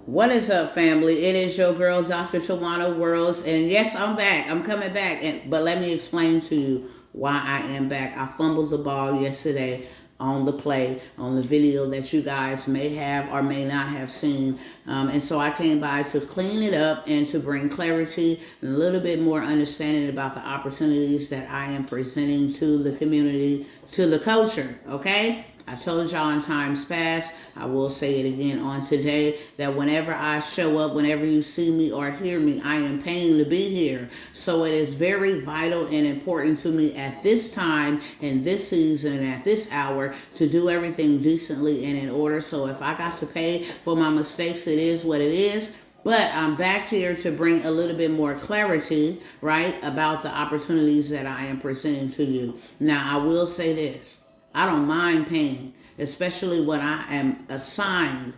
What is up, family? It is your girl, Dr. Tawana Worlds, and yes, I'm back. I'm coming back, but let me explain to you why I am back. I fumbled the ball yesterday on the play, on the video that you guys may have or may not have seen, and so I came by to clean it up and to bring clarity and a little bit more understanding about the opportunities that I am presenting to the community, to the culture, okay? I told y'all in times past, I will say it again on today, that whenever I show up, whenever you see me or hear me, I am paying to be here. So it is very vital and important to me at this time, in this season, and at this hour, to do everything decently and in order. So if I got to pay for my mistakes, it is what it is. But I'm back here to bring a little bit more clarity, right, about the opportunities that I am presenting to you. Now, I will say this. I don't mind paying, especially when I am assigned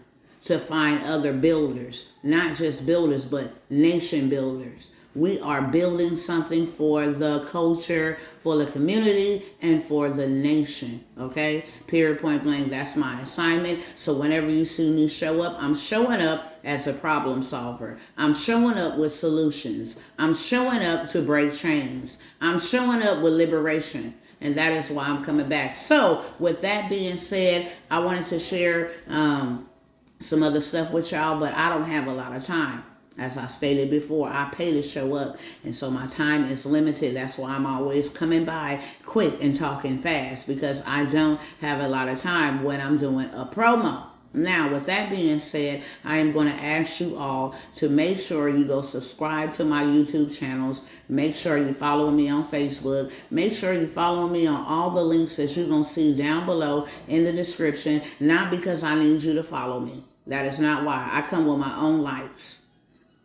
to find other builders, not just builders, but nation builders. We are building something for the culture, for the community, and for the nation, okay? Period, point blank, that's my assignment. So whenever you see me show up, I'm showing up as a problem solver. I'm showing up with solutions. I'm showing up to break chains. I'm showing up with liberation. And that is why I'm coming back. So with that being said, I wanted to share some other stuff with y'all, but I don't have a lot of time. As I stated before, I pay to show up, and so my time is limited. That's why I'm always coming by quick and talking fast, because I don't have a lot of time when I'm doing a promo. Now, with that being said, I am going to ask you all to make sure you go subscribe to my YouTube channels. Make sure you follow me on Facebook. Make sure you follow me on all the links that you're going to see down below in the description. Not because I need you to follow me. That is not why. I come with my own likes.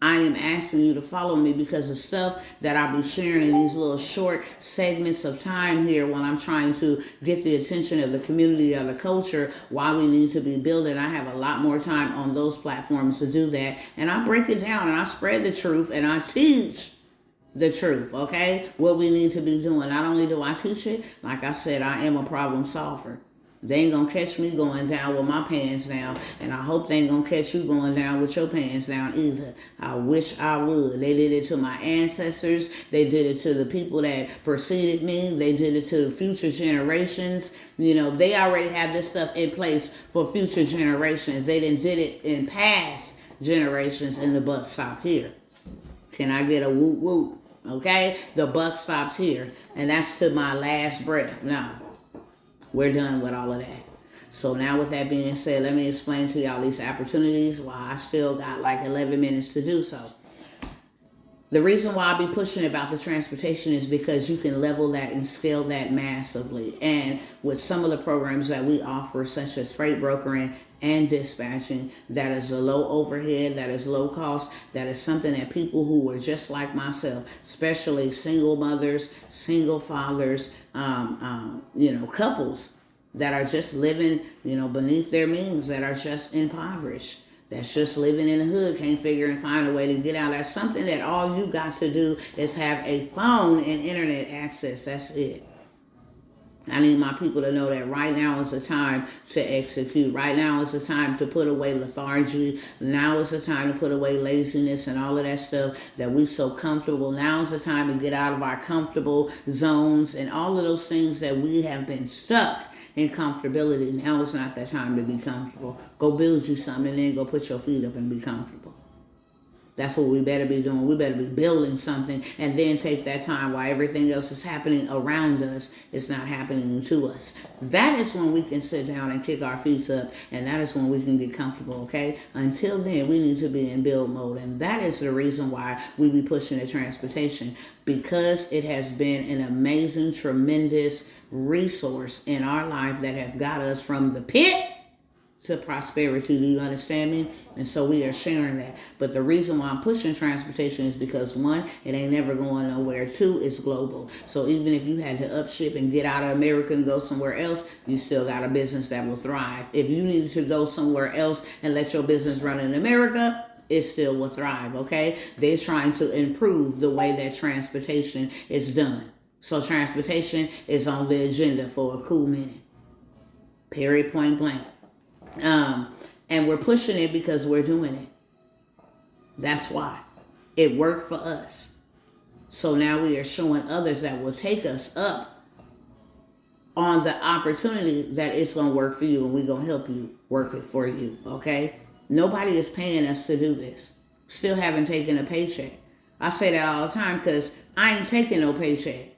I am asking you to follow me because of stuff that I'll be sharing in these little short segments of time here while I'm trying to get the attention of the community or the culture, why we need to be building. I have a lot more time on those platforms to do that. And I break it down and I spread the truth and I teach the truth, okay? What we need to be doing. Not only do I teach it, like I said, I am a problem solver. They ain't gonna catch me going down with my pants down, and I hope they ain't gonna catch you going down with your pants down either. I wish I would. They did it to my ancestors. They did it to the people that preceded me. They did it to future generations. You know, they already have this stuff in place for future generations. They didn't did it in past generations, and the buck stopped here. Can I get a whoop whoop? Okay? The buck stops here, and that's to my last breath. Now, we're done with all of that. So now with that being said, let me explain to y'all these opportunities while I still got like 11 minutes to do so. The reason why I'll be pushing about the transportation is because you can level that and scale that massively. And with some of the programs that we offer, such as freight brokering and dispatching, that is a low overhead, that is low cost, that is something that people who were just like myself, especially single mothers, single fathers, couples that are just living, beneath their means, that are just impoverished, that's just living in the hood, can't figure and find a way to get out. That's something that all you got to do is have a phone and internet access. That's it. I need my people to know that right now is the time to execute. Right now is the time to put away lethargy. Now is the time to put away laziness and all of that stuff that we so comfortable. Now is the time to get out of our comfortable zones and all of those things that we have been stuck in comfortability. Now is not that time to be comfortable. Go build you something and then go put your feet up and be comfortable. That's what we better be doing. We better be building something and then take that time while everything else is happening around us. It's not happening to us. That is when we can sit down and kick our feet up, and that is when we can get comfortable, okay? Until then, we need to be in build mode, and that is the reason why we be pushing the transportation, because it has been an amazing, tremendous resource in our life that have got us from the pit to prosperity. Do you understand me? And so we are sharing that. But the reason why I'm pushing transportation is because, one, it ain't never going nowhere. Two, it's global. So even if you had to upship and get out of America and go somewhere else, you still got a business that will thrive. If you needed to go somewhere else and let your business run in America, it still will thrive, okay? They're trying to improve the way that transportation is done. So transportation is on the agenda for a cool minute. Period, point blank. And we're pushing it because we're doing it. That's why. It worked for us. So now we are showing others that will take us up on the opportunity that it's going to work for you, and we're going to help you work it for you, okay? Nobody is paying us to do this. Still haven't taken a paycheck. I say that all the time because I ain't taking no paycheck.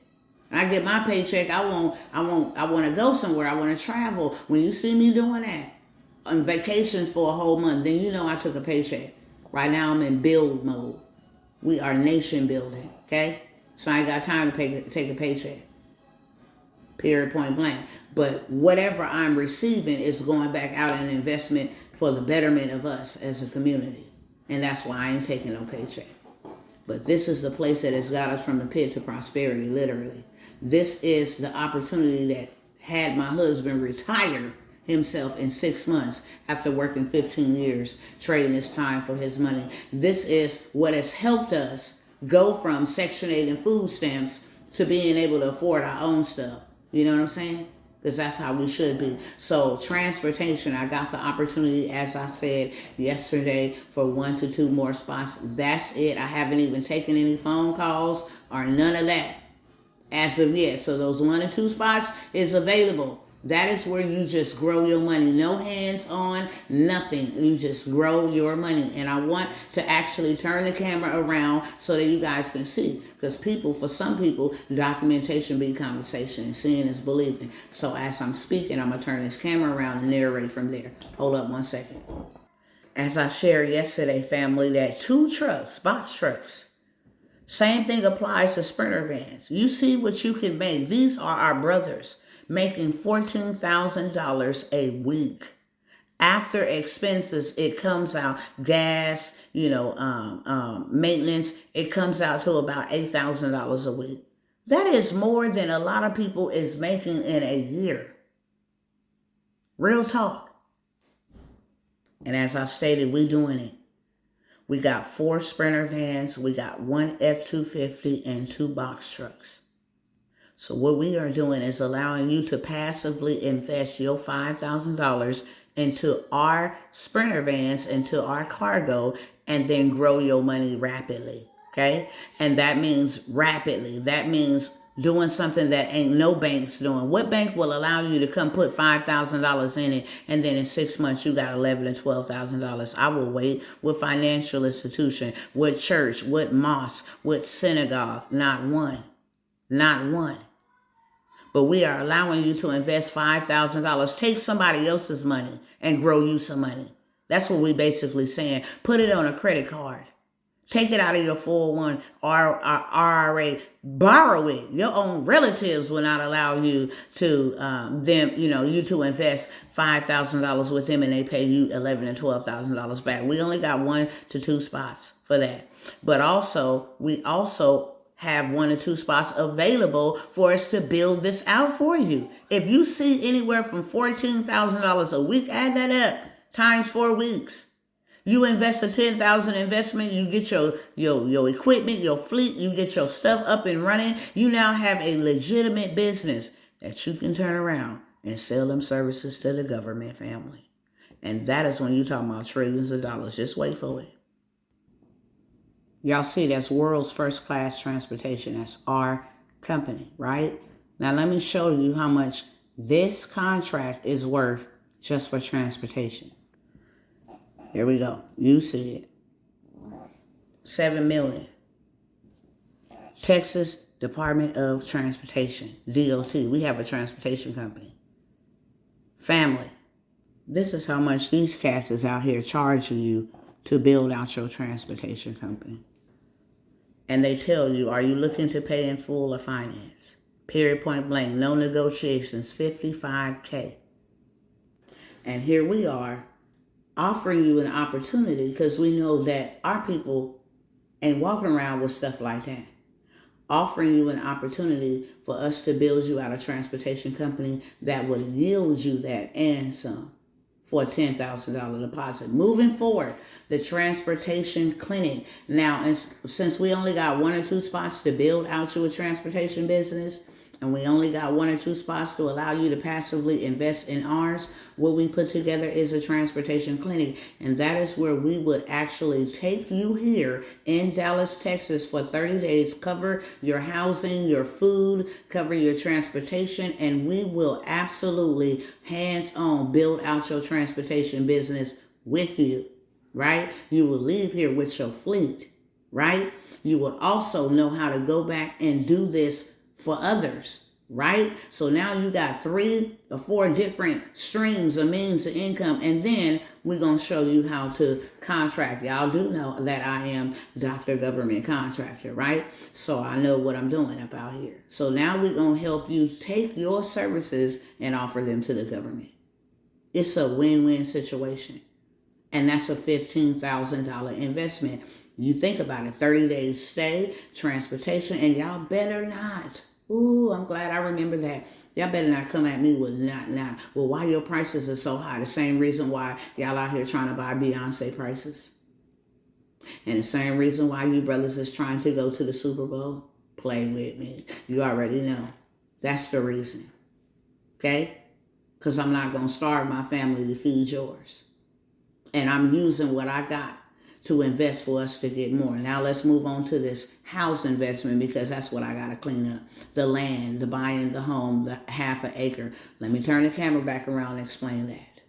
When I get my paycheck, I want to go somewhere. I want to travel. When you see me doing that on vacation for a whole month, then you know I took a paycheck. Right now I'm in build mode. We are nation building, okay? So I ain't got time to take a paycheck. Period, point blank. But whatever I'm receiving is going back out in investment for the betterment of us as a community. And that's why I ain't taking no paycheck. But this is the place that has got us from the pit to prosperity, literally. This is the opportunity that had my husband retire himself in 6 months after working 15 years, trading his time for his money. This is what has helped us go from Section 8 and food stamps to being able to afford our own stuff. You know what I'm saying? Because that's how we should be. So transportation, I got the opportunity, as I said yesterday, for 1 to 2 more spots. That's it. I haven't even taken any phone calls or none of that as of yet. So those 1 or 2 spots is available. That is where you just grow your money. No hands on, nothing. You just grow your money. And I want to actually turn the camera around so that you guys can see. Because for some people, documentation be conversation and seeing is believing. So as I'm speaking, I'm going to turn this camera around and narrate from there. Hold up 1 second. As I shared yesterday, family, that 2 trucks, box trucks, same thing applies to Sprinter vans. You see what you can make. These are our brothers making $14,000 a week. After expenses, it comes out gas, maintenance. It comes out to about $8,000 a week. That is more than a lot of people is making in a year. Real talk. And as I stated, we doing it. We got 4 Sprinter vans. We got 1 F-250 and 2 box trucks. So what we are doing is allowing you to passively invest your $5,000 into our Sprinter vans, into our cargo, and then grow your money rapidly, okay? And that means rapidly. That means doing something that ain't no bank's doing. What bank will allow you to come put $5,000 in it, and then in 6 months you got $11,000 and $12,000? I will wait. What financial institution, what church, what mosque, what synagogue? Not one. Not one. But we are allowing you to invest $5,000. Take somebody else's money and grow you some money. That's what we basically saying. Put it on a credit card. Take it out of your 401 or IRA. Borrow it. Your own relatives will not allow you to you to invest $5,000 with them, and they pay you $11,000 and $12,000 back. We only got 1 to 2 spots for that. But we also have 1 or 2 spots available for us to build this out for you. If you see anywhere from $14,000 a week, add that up times 4 weeks. You invest a $10,000 investment, you get your equipment, your fleet, you get your stuff up and running. You now have a legitimate business that you can turn around and sell them services to the government, family. And that is when you're talking about trillions of dollars. Just wait for it. Y'all see, that's world's first class transportation. That's our company, right? Now let me show you how much this contract is worth just for transportation. Here we go. You see it. $7 million. Texas Department of Transportation, DOT. We have a transportation company. Family. This is how much these cats is out here charging you to build out your transportation company. And they tell you, are you looking to pay in full or finance? Period, point blank. No negotiations. $55K. And here we are offering you an opportunity, because we know that our people ain't walking around with stuff like that. Offering you an opportunity for us to build you out a transportation company that would yield you that and some for a $10,000 deposit. Moving forward, the transportation clinic. Now, and since we only got 1 or 2 spots to build out your transportation business, and we only got 1 or 2 spots to allow you to passively invest in ours, what we put together is a transportation clinic. And that is where we would actually take you here in Dallas, Texas for 30 days, cover your housing, your food, cover your transportation, and we will absolutely hands-on build out your transportation business with you, right? You will leave here with your fleet, right? You will also know how to go back and do this for others, right? So now you got 3 or 4 different streams of means of income, and then we're going to show you how to contract. Y'all do know that I am Dr. Government Contractor, right? So I know what I'm doing up out here. So now we're going to help you take your services and offer them to the government. It's a win-win situation. And that's a $15,000 investment. You think about it, 30 days stay, transportation, and y'all better not. Ooh, I'm glad I remember that. Y'all better not come at me with not. Well, why your prices are so high? The same reason why y'all out here trying to buy Beyonce prices. And the same reason why you brothers is trying to go to the Super Bowl. Play with me. You already know. That's the reason. Okay? Because I'm not going to starve my family to feed yours. And I'm using what I got to invest for us to get more. Now let's move on to this house investment, because that's what I got to clean up. The land, the buying the home, the half an acre. Let me turn the camera back around and explain that.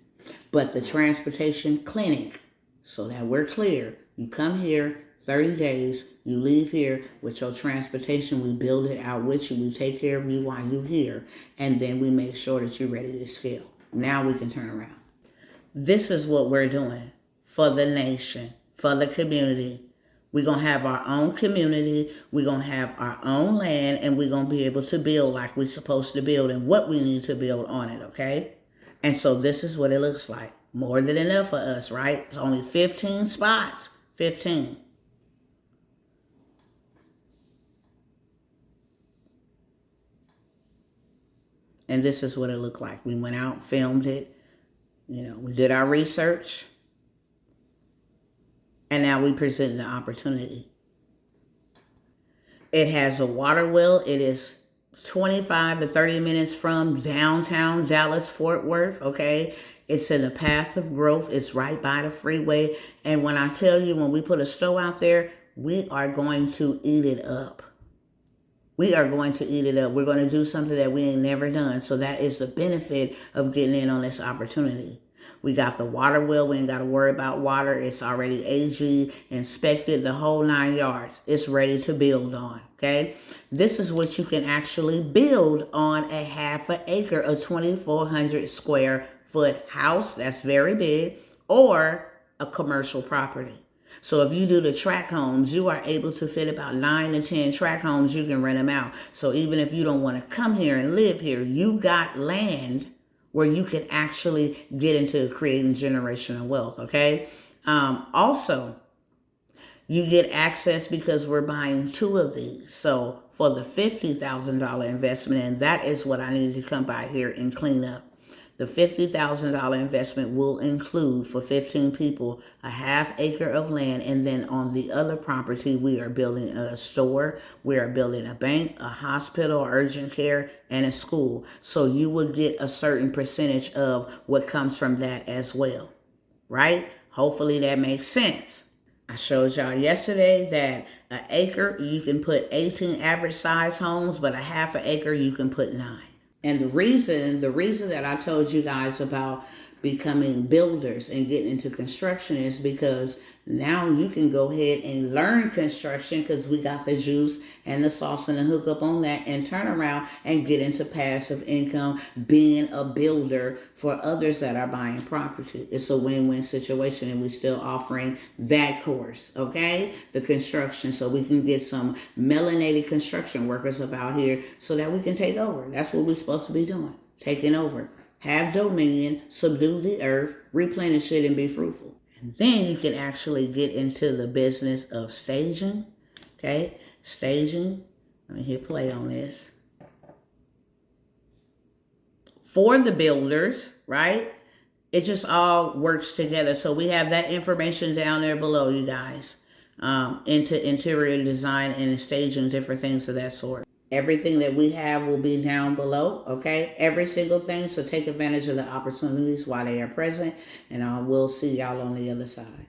But the transportation clinic, so that we're clear, you come here 30 days, you leave here with your transportation, we build it out with you, we take care of you while you're here, and then we make sure that you're ready to scale. Now we can turn around. This is what we're doing for the nation, for the community. We're going to have our own community. We're going to have our own land, and we're going to be able to build like we're supposed to build and what we need to build on it, okay? And so this is what it looks like. More than enough for us, right? It's only 15 spots. 15. And this is what it looked like. We went out, filmed it. We did our research. And now we present the opportunity. It has a water well. It is 25 to 30 minutes from downtown Dallas, Fort Worth, okay? It's in the path of growth. It's right by the freeway. And when I tell you, when we put a stove out there, we are going to eat it up. We are going to eat it up. We're going to do something that we ain't never done. So that is the benefit of getting in on this opportunity. We got the water well. We ain't got to worry about water. It's already AG inspected, the whole 9 yards. It's ready to build on, okay? This is what you can actually build on a half an acre, a 2,400 square foot house. That's very big. Or a commercial property. So if you do the tract homes, you are able to fit about 9 to 10 tract homes. You can rent them out. So even if you don't want to come here and live here, you got land where you can actually get into creating generational wealth, okay? Also, you get access because we're buying 2 of these. So for the $50,000 investment, and that is what I need to come by here and clean up. The $50,000 investment will include, for 15 people, a half acre of land. And then on the other property, we are building a store. We are building a bank, a hospital, urgent care, and a school. So you will get a certain percentage of what comes from that as well, right? Hopefully that makes sense. I showed y'all yesterday that an acre, you can put 18 average size homes, but a half an acre, you can put 9. And the reason that I told you guys about becoming builders and getting into construction is because now you can go ahead and learn construction, because we got the juice and the sauce and the hookup on that, and turn around and get into passive income, being a builder for others that are buying property. It's a win-win situation, and we're still offering that course, okay? The construction, so we can get some melanated construction workers up out here so that we can take over. That's what we're supposed to be doing, taking over. Have dominion, subdue the earth, replenish it, and be fruitful. And then you can actually get into the business of staging, okay? Staging. Let me hit play on this. For the builders, right? It just all works together. So we have that information down there below, you guys, into interior design and staging, different things of that sort. Everything that we have will be down below, okay? Every single thing. So take advantage of the opportunities while they are present. And I will see y'all on the other side.